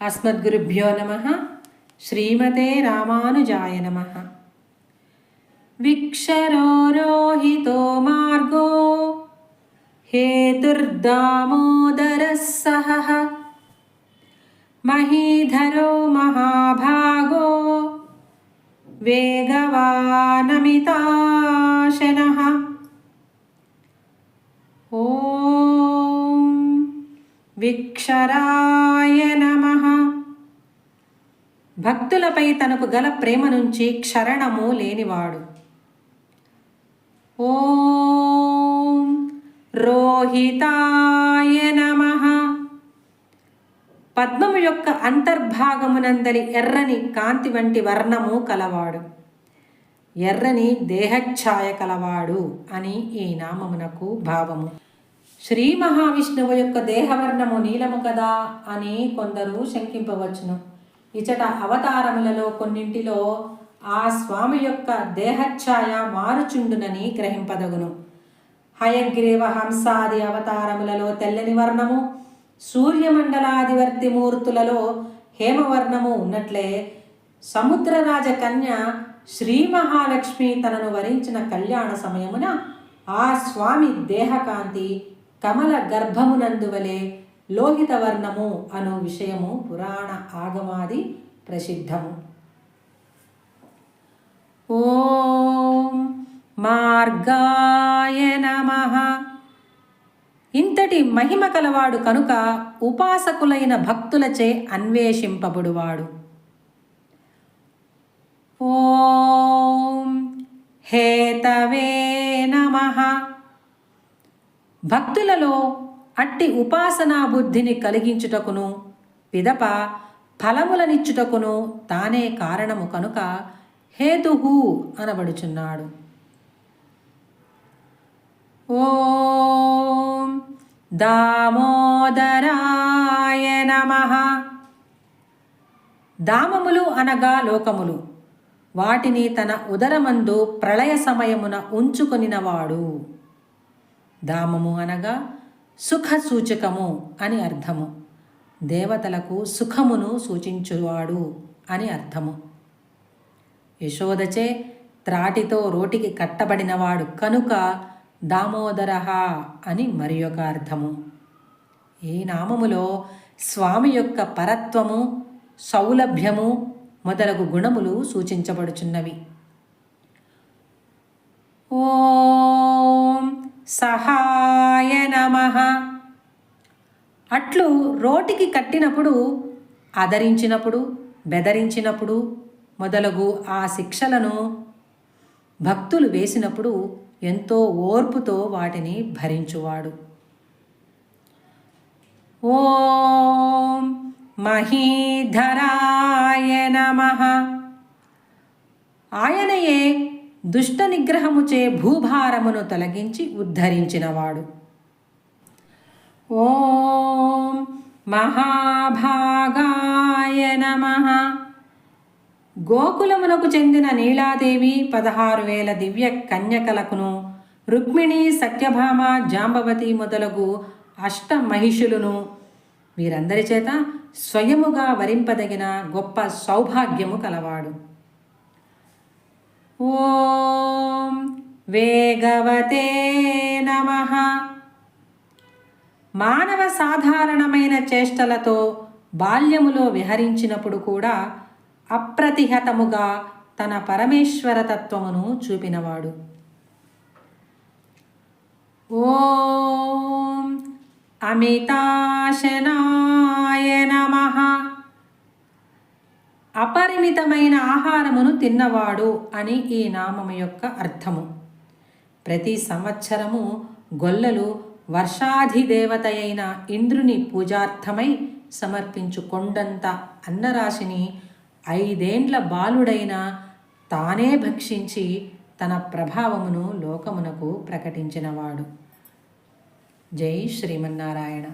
అస్మద్గురుభ్యో నమః. శ్రీమతే రామానుజాయ నమః. విక్షరోరోహితో మార్గో హేతుర్దామోదరః సహః మహీధరో మహాభాగో వేగవానమితాశనః. ఓం విక్షరాయ నమః. భక్తులపై తనకు గల ప్రేమ నుంచి క్షరణము లేనివాడు. ఓం రోహితాయ నమః. పద్మము యొక్క అంతర్భాగమునందలి ఎర్రని కాంతి వంటి వర్ణము కలవాడు, ఎర్రని దేహఛాయ కలవాడు అని ఈ నామమునకు భావము. శ్రీ మహావిష్ణువు యొక్క దేహవర్ణము నీలము కదా అని కొందరు శంకింపవచ్చును. ఇచట అవతారములలో కొన్నింటిలో ఆ స్వామి యొక్క దేహఛాయ మారుచుండునని గ్రహింపదగును. హయగ్రీవ హంసాది అవతారములలో తెల్లని వర్ణము, సూర్యమండలాదివర్తి మూర్తులలో హేమవర్ణము ఉన్నట్లే సముద్రరాజ కన్య శ్రీ మహాలక్ష్మి తనను వరించిన కళ్యాణ సమయమున ఆ స్వామి దేహకాంతి కమల గర్భమునందువలే లోహిత వర్ణము అను విషయము పురాణ ఆగమాది ప్రసిద్ధము. ఓం మార్గాయ నమః. ఇంతటి మహిమ కలవాడు కనుక ఉపాసకులైన భక్తులచే అన్వేషింపబడువాడు. ఓం హేతవే నమః. భక్తులలో అట్టి ఉపాసనా బుద్ధిని కలిగించుటకును పిదప ఫలములనిచ్చుటకును తానే కారణము కనుక హేతుహు అనబడుచున్నాడు. ఓం దామోదరాయ నమః. దామములు అనగా లోకములు, వాటిని తన ఉదరమందు ప్రళయ సమయమున ఉంచుకొనినవాడు. దామము అనగా సుఖ సూచకము అని అర్థము. దేవతలకు సుఖమును సూచించువాడు అని అర్థము. యశోదచే త్రాటితో రోటికి కట్టబడినవాడు కనుక దామోదరః అని మరి ఒక అర్థము. ఈ నామములో స్వామి యొక్క పరత్వము, సౌలభ్యము మొదలగు గుణములు సూచించబడుచున్నవి. ఓం సహాయ నమః. అట్లు రోటికి కట్టినప్పుడు, ఆదరించినప్పుడు, బెదరించినప్పుడు మొదలగు ఆ శిక్షలను భక్తులు వేసినప్పుడు ఎంతో ఓర్పుతో వాటిని భరించువాడు. ఓం మహీధరాయ నమః. ఆయనయే దుష్ట నిగ్రహముచే భూభారమును తొలగించి ఉద్ధరించినవాడు. ఓం మహాభాగాయ నమః. గోకులమునకు చెందిన నీలాదేవి 16,000 దివ్య కన్యకలకును, రుక్మిణి, సత్యభామ, జాంబవతి మొదలగు అష్టమహిషులను వీరందరి చేత స్వయముగా వరింపదగిన గొప్ప సౌభాగ్యము కలవాడు. ఓం వేగవతే నమః. మానవ సాధారణమైన చేష్టలతో బాల్యములో విహరించినప్పుడు కూడా అప్రతిహతముగా తన పరమేశ్వర తత్వమును చూపినవాడు. ఓం అమితాశనాయ నమః. అపరిమితమైన ఆహారమును తిన్నవాడు అని ఈ నామము యొక్క అర్థము. ప్రతి సంవత్సరము గొల్లలు వర్షాధిదేవత అయిన ఇంద్రుని పూజార్థమై సమర్పించు కొండంత అన్నరాశిని 5 ఏండ్ల బాలుడైన తానే భక్షించి తన ప్రభావమును లోకమునకు ప్రకటించినవాడు. జై శ్రీమన్నారాయణ.